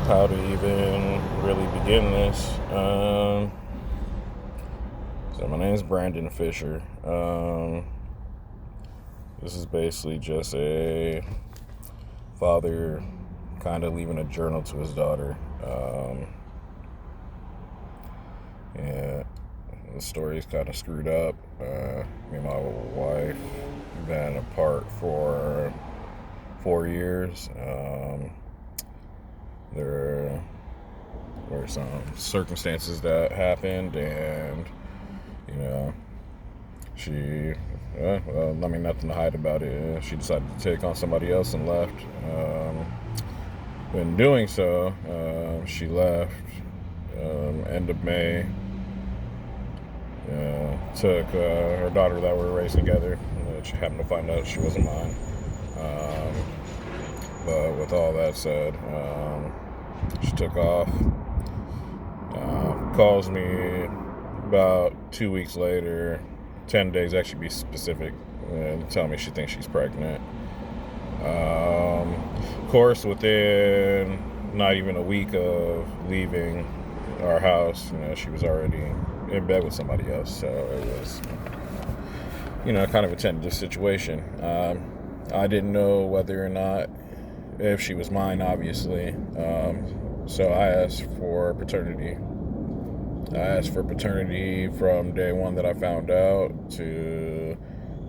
how to even really begin this. So my name is Brandon Fisher. This is basically just a father kind of leaving a journal to his daughter. Yeah, the story's kind of screwed up. Me and my wife been apart for 4 years. There were some circumstances that happened, and you know, she, nothing to hide about it. She decided to take on somebody else and left. In doing so, she left end of May. Took her daughter that we were raising together, which happened to find out she wasn't mine. But with all that said, she took off. Calls me about 2 weeks later, 10 days actually to be specific, and tell me she thinks she's pregnant. Of course, within not even a week of leaving our house, she was already in bed with somebody else. So it was, kind of a tentative situation. I didn't know whether or not if she was mine, obviously. So I asked for paternity. I asked for paternity from day one that I found out to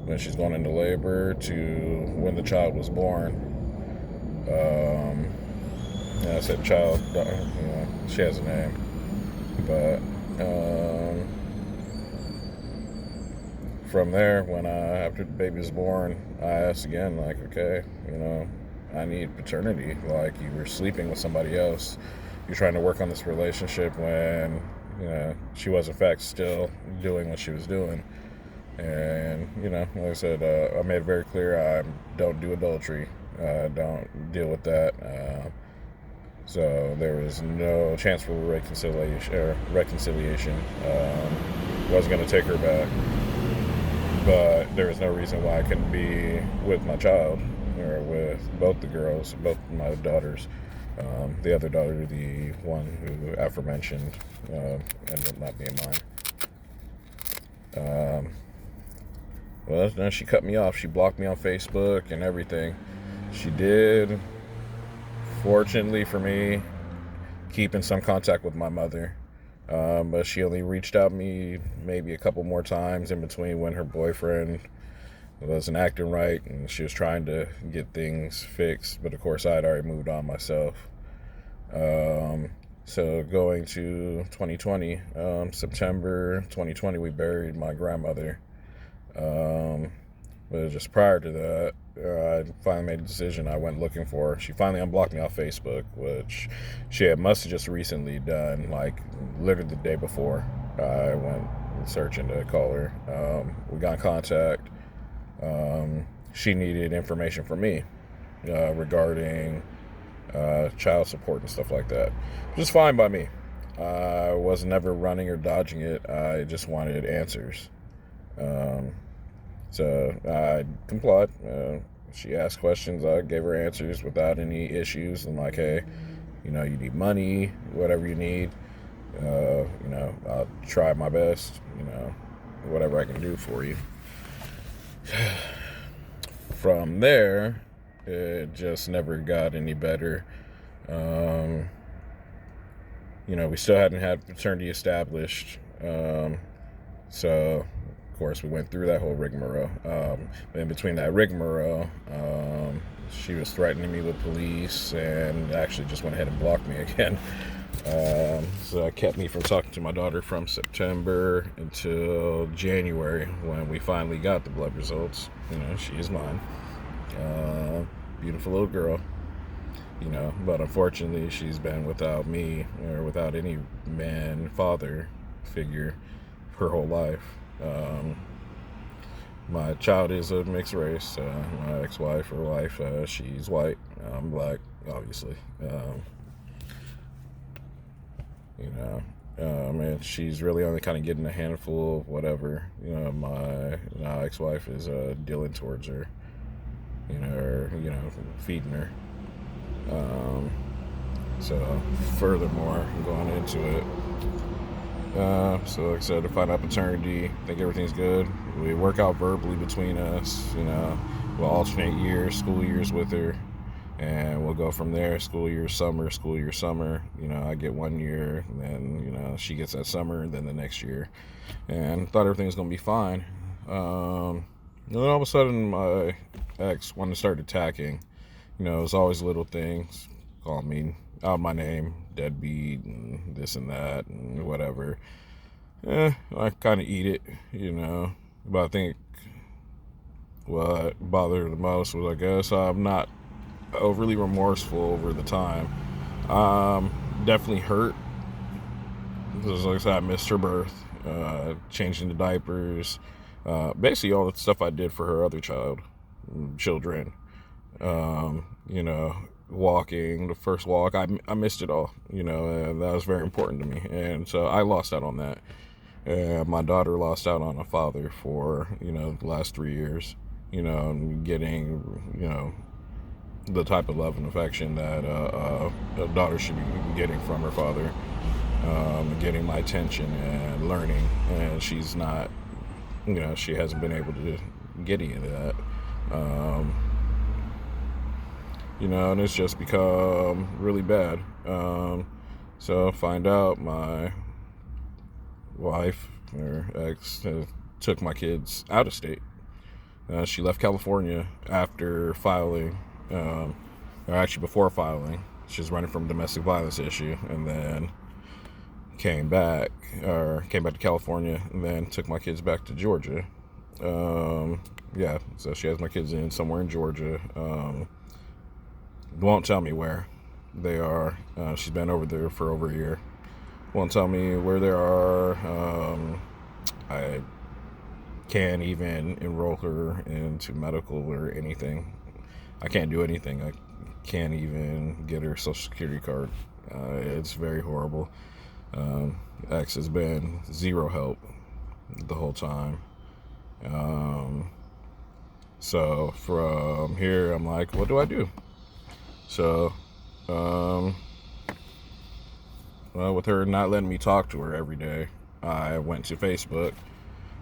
when she's going into labor to when the child was born. And I said child, she has a name. But from there, when after the baby was born, I asked again, like, okay, I need paternity. Like, you were sleeping with somebody else. You're trying to work on this relationship when, she was in fact still doing what she was doing. And, like I said, I made it very clear I don't do adultery. Don't deal with that. So there was no chance for reconciliation. Wasn't going to take her back. But there was no reason why I couldn't be with my child, or with both the girls, both my daughters. The other daughter, the one who aforementioned, ended up not being mine. Well, then she cut me off. She blocked me on Facebook and everything. She did, fortunately for me, keep in some contact with my mother. But she only reached out to me maybe a couple more times in between when her boyfriend wasn't acting right, and she was trying to get things fixed. But of course, I had already moved on myself. So going to 2020, September 2020, we buried my grandmother. But just prior to that, I finally made a decision. I went looking for her. She finally unblocked me off Facebook, which she must have just recently done, like literally the day before I went searching to call her. We got in contact. She needed information from me regarding child support and stuff like that, which is fine by me. I was never running or dodging it. I just wanted answers. So I complied. She asked questions. I gave her answers without any issues. And like, hey, you need money, whatever you need. I'll try my best. Whatever I can do for you. From there, it just never got any better. We still hadn't had paternity established. So of course, we went through that whole rigmarole. In between that rigmarole, she was threatening me with police and actually just went ahead and blocked me again. So that kept me from talking to my daughter from September until January, when we finally got the blood results. She is mine. Beautiful little girl. But unfortunately, she's been without me, or without any father figure, her whole life. My child is a mixed race. My ex-wife, or wife, she's white. I'm black, obviously. And she's really only kind of getting a handful of whatever. My ex-wife is dealing towards her. Or feeding her. So, furthermore, going into it. So like I said, to find out paternity, I think everything's good. We work out verbally between us, we'll alternate years, school years with her, and we'll go from there. School year, summer, school year, summer. I get 1 year, and then, she gets that summer, and then the next year. And thought everything was going to be fine. And then all of a sudden, my ex wanted to start attacking. It was always little things, call me out my name, deadbeat, and this and that, and whatever. I kind of eat it. But I think what bothered her the most was, I guess, I'm not overly remorseful over the time. Definitely hurt. Because, like I said, I missed her birth, changing the diapers, basically all the stuff I did for her other children. Walking, the first walk, I missed it all, and that was very important to me. And so I lost out on that. And my daughter lost out on a father for, the last 3 years, getting, the type of love and affection that a daughter should be getting from her father, getting my attention and learning. And she's not, she hasn't been able to get any of that. And it's just become really bad. So find out my wife, or ex, took my kids out of state. She left California after filing, or actually before filing. She was running from a domestic violence issue, and then came back to California, and then took my kids back to Georgia. So she has my kids somewhere in Georgia. Won't tell me where they are. She's been over there for over a year. Won't tell me where they are. I can't even enroll her into medical or anything. I can't do anything. I can't even get her social security card. It's very horrible. X has been zero help the whole time. So from here, I'm like, what do I do? So, with her not letting me talk to her every day, I went to Facebook,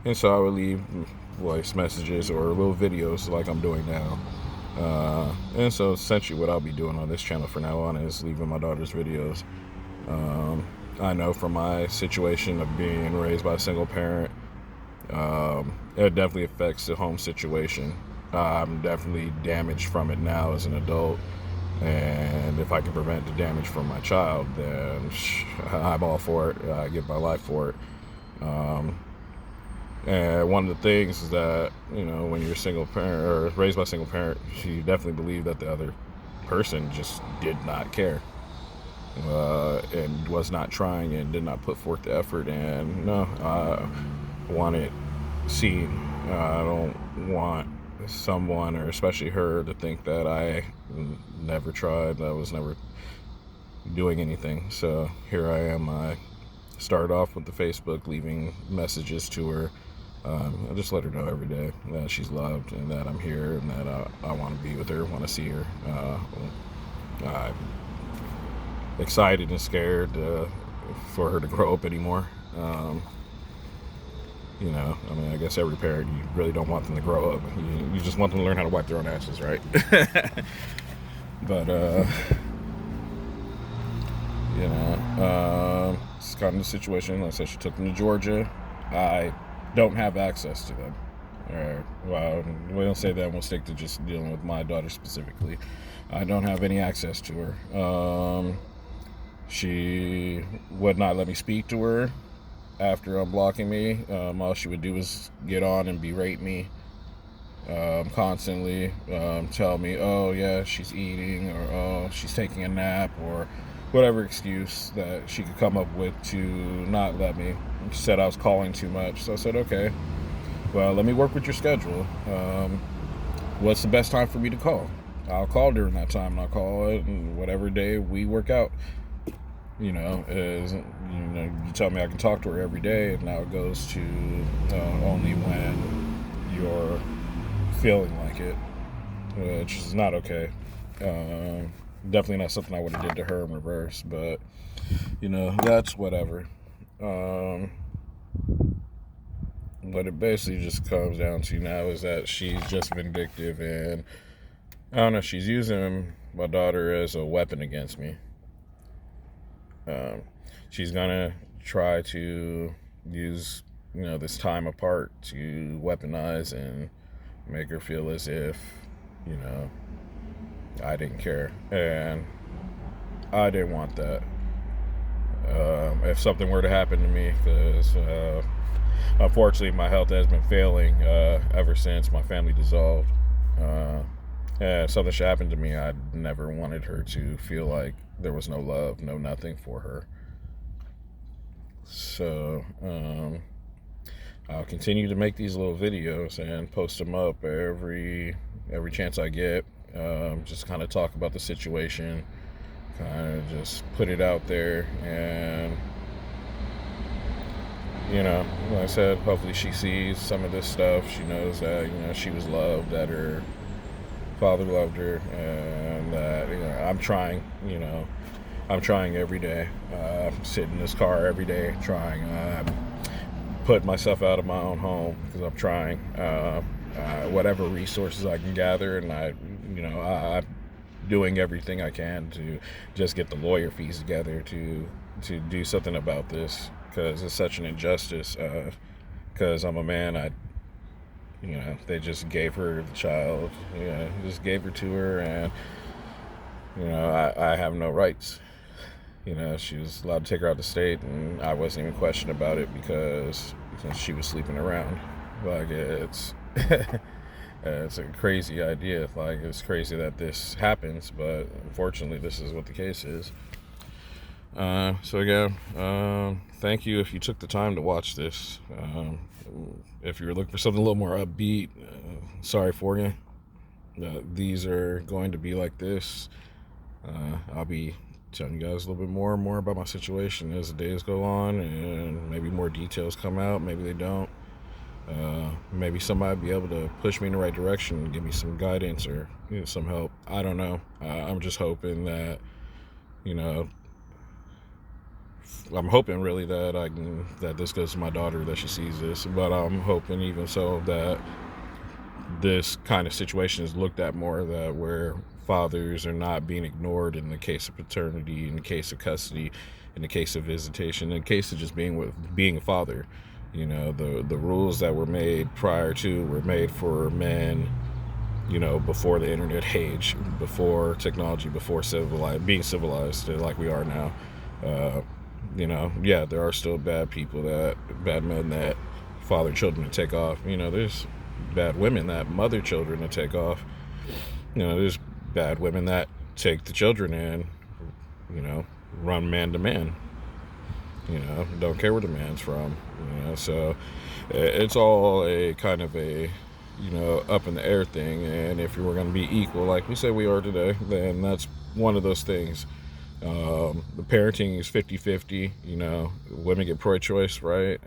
and so I would leave voice messages or little videos like I'm doing now. And so essentially what I'll be doing on this channel from now on is leaving my daughter's videos. I know from my situation of being raised by a single parent, it definitely affects the home situation. I'm definitely damaged from it now as an adult. And if I can prevent the damage from my child, then I'm all for it. I give my life for it. And one of the things is that, when you're a single parent or raised by a single parent, you definitely believe that the other person just did not care, and was not trying and did not put forth the effort. And no, I want it seen. I don't want someone, or especially her, to think that I never tried, that I was never doing anything. So here I am. I started off with the Facebook, leaving messages to her. I just let her know every day that she's loved and that I'm here and that I want to be with her, want to see her. I'm excited and scared for her to grow up anymore. I guess every parent, you really don't want them to grow up. You just want them to learn how to wipe their own asses, right? But, it's kind of the situation. Like I said, she took them to Georgia. I don't have access to them. Well, we don't say that. We'll stick to just dealing with my daughter specifically. I don't have any access to her. She would not let me speak to her after unblocking me. All she would do was get on and berate me constantly, tell me, oh yeah, she's eating, or oh, she's taking a nap, or whatever excuse that she could come up with to not let me. She said I was calling too much. So I said, okay, well, let me work with your schedule. What's the best time for me to call? I'll call during that time, and I'll call it, and whatever day we work out. You tell me I can talk to her every day, and now it goes to only when you're feeling like it, which is not okay. Definitely not something I would have did to her in reverse, but that's whatever. What it basically just comes down to now is that she's just vindictive, and I don't know, she's using my daughter as a weapon against me. She's gonna try to use this time apart to weaponize and make her feel as if I didn't care, and I didn't want that. If something were to happen to me, because unfortunately my health has been failing ever since my family dissolved. If something should happen to me, I never wanted her to feel like there was no love, no nothing for her. So I'll continue to make these little videos and post them up every chance I get. Just kind of talk about the situation, kind of just put it out there, and like I said, hopefully she sees some of this stuff. She knows that she was loved, that her father loved her, and that I'm trying. I'm trying every day. Sit in this car every day, trying. Put myself out of my own home because I'm trying. Whatever resources I can gather, and I'm doing everything I can to just get the lawyer fees together to do something about this, because it's such an injustice. Because I'm a man, they just gave her the child. Just gave her to her, and I have no rights. She was allowed to take her out of the state, and I wasn't even questioned about it because she was sleeping around. Like, it's it's a crazy idea. Like, it's crazy that this happens, but unfortunately, this is what the case is. So again, thank you if you took the time to watch this. If you're looking for something a little more upbeat, sorry for you. These are going to be like this. I'll be telling you guys a little bit more and more about my situation as the days go on, and maybe more details come out, maybe they don't. Maybe somebody will be able to push me in the right direction and give me some guidance or some help. I don't know. I'm just hoping that I'm hoping really that this goes to my daughter, that she sees this, but I'm hoping even so that this kind of situation is looked at more, that where fathers are not being ignored in the case of paternity, in the case of custody, in the case of visitation, in the case of just being a father. The rules that were made prior to were made for men, before the internet age, before technology, before being civilized like we are now. Yeah, there are still bad men that father children to take off. There's bad women that mother children to take off. There's bad women that take the children and, run man to man. Don't care where the man's from. So it's all a kind of a, up in the air thing. And if we're going to be equal, like we say we are today, then that's one of those things. The parenting is 50-50. Women get pro-choice, right?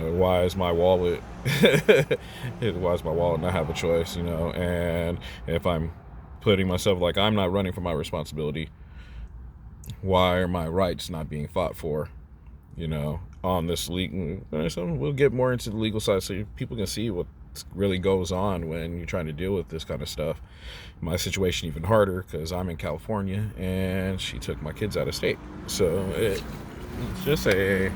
Why is my wallet not have a choice? And if I'm putting myself, like, I'm not running for my responsibility, why are my rights not being fought for? On this legal, we'll get more into the legal side so people can see what really goes on when you're trying to deal with this kind of stuff. My situation even harder because I'm in California and she took my kids out of state, so it's just a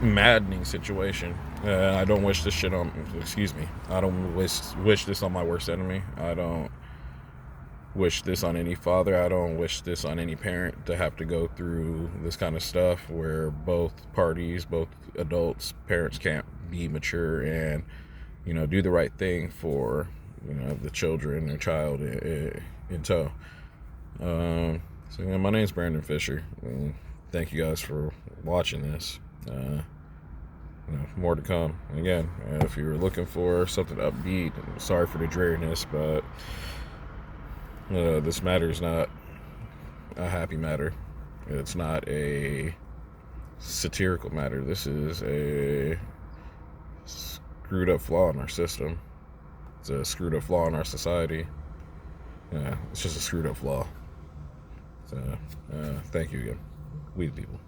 maddening situation. I don't wish this shit on. Excuse me. I don't wish this on my worst enemy. I don't wish this on any father. I don't wish this on any parent to have to go through this kind of stuff where both parties, both adults, parents can't be mature and do the right thing for the children, their child in tow. So my name's Brandon Fisher. Thank you guys for watching this. More to come. And again, if you're looking for something upbeat, sorry for the dreariness, but this matter is not a happy matter. It's not a satirical matter. This is a screwed up flaw in our system. It's a screwed up flaw in our society. It's just a screwed up flaw. So, thank you again. We the people.